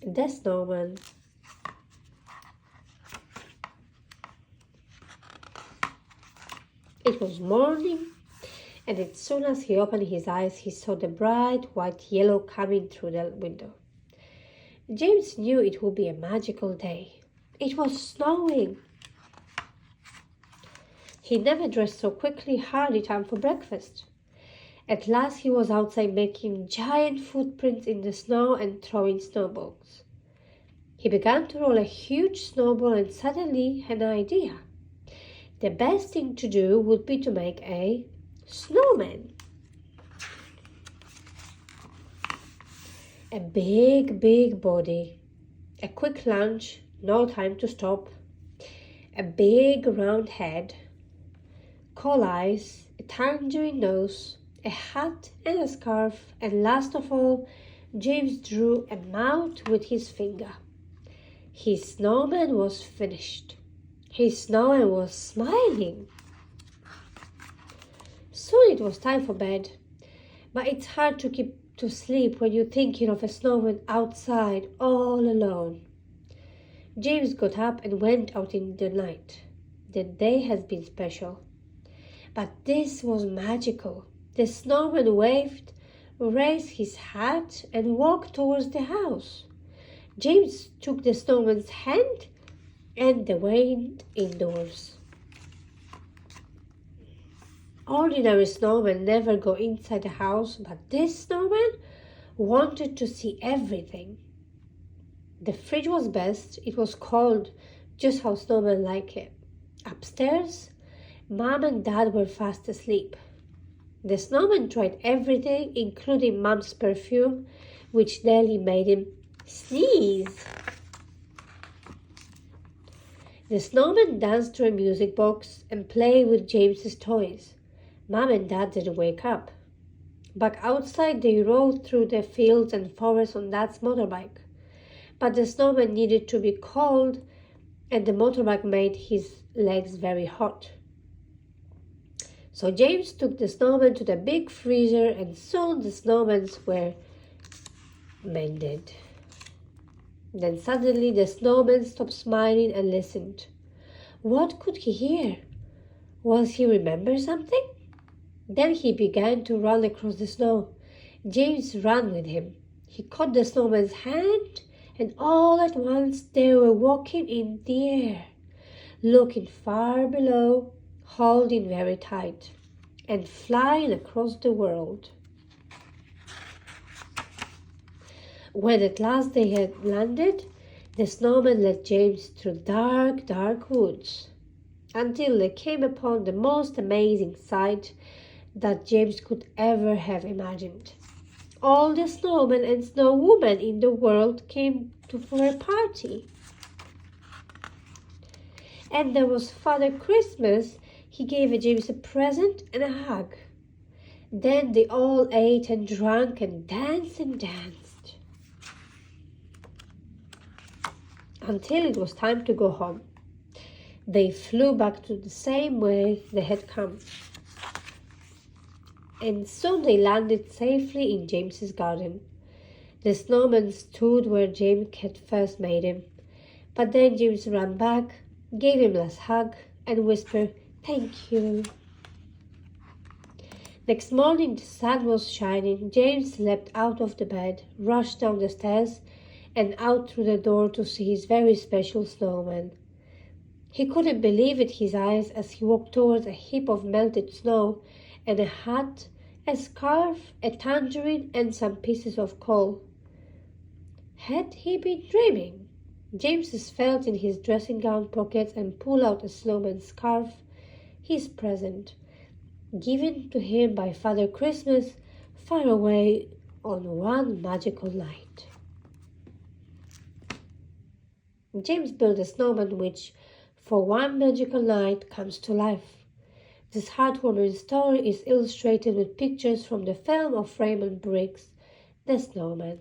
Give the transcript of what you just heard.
The Snowman. It was morning, and as soon as he opened his eyes, he saw the bright white yellow coming through the window. James knew it would be a magical day. It was snowing. He never dressed so quickly, hardly time for breakfast. At last he was outside making giant footprints in the snow and throwing snowballs. He began to roll a huge snowball and suddenly had an idea. The best thing to do would be to make a snowman. A big body, a quick lunch, no time to stop, a big round head, coal eyes, a tangerine nose, a hat and a scarf, and last of all, James drew a mouth with his finger. His snowman was finished. His snowman was smiling. Soon it was time for bed, but it's hard to keep to sleep when you're thinking of a snowman outside all alone. James got up and went out in the night. The day had been special, but this was magical. The snowman waved, raised his hat, and walked towards the house. James took the snowman's hand and they went indoors. Ordinary snowmen never go inside the house, but this snowman wanted to see everything. The fridge was best. It was cold, just how snowmen like it. Upstairs, Mom and Dad were fast asleep. The snowman tried everything, including Mom's perfume, which nearly made him sneeze. The snowman danced to a music box and played with James's toys. Mom and Dad didn't wake up. Back outside, they rode through the fields and forests on Dad's motorbike. But the snowman needed to be cold, and the motorbike made his legs very hot. So James took the snowman to the big freezer, and soon the snowmen were mended. Then suddenly the snowman stopped smiling and listened. What could he hear? Was he remember something? Then he began to run across the snow. James ran with him. He caught the snowman's hand, and all at once they were walking in the air, looking far below, holding very tight, and flying across the world. When at last they had landed, the snowman led James through dark woods, until they came upon the most amazing sight that James could ever have imagined. All the snowmen and snowwomen in the world came for a party. And there was Father Christmas. He gave James a present and a hug. Then they all ate and drank and danced until it was time to go home. They flew back to the same way they had come. And soon they landed safely in James's garden. The snowman stood where James had first made him. But then James ran back, gave him a last hug, and whispered, "Thank you." Next morning the sun was shining. James leapt out of the bed, rushed down the stairs, and out through the door to see his very special snowman. He couldn't believe it his eyes as he walked towards a heap of melted snow and a hat, a scarf, a tangerine, and some pieces of coal. Had he been dreaming? James felt in his dressing gown pockets and pulled out a snowman's scarf, his present, given to him by Father Christmas far away on one magical night. James built a snowman which, for one magical night, comes to life. This heartwarming story is illustrated with pictures from the film of Raymond Briggs, The Snowman.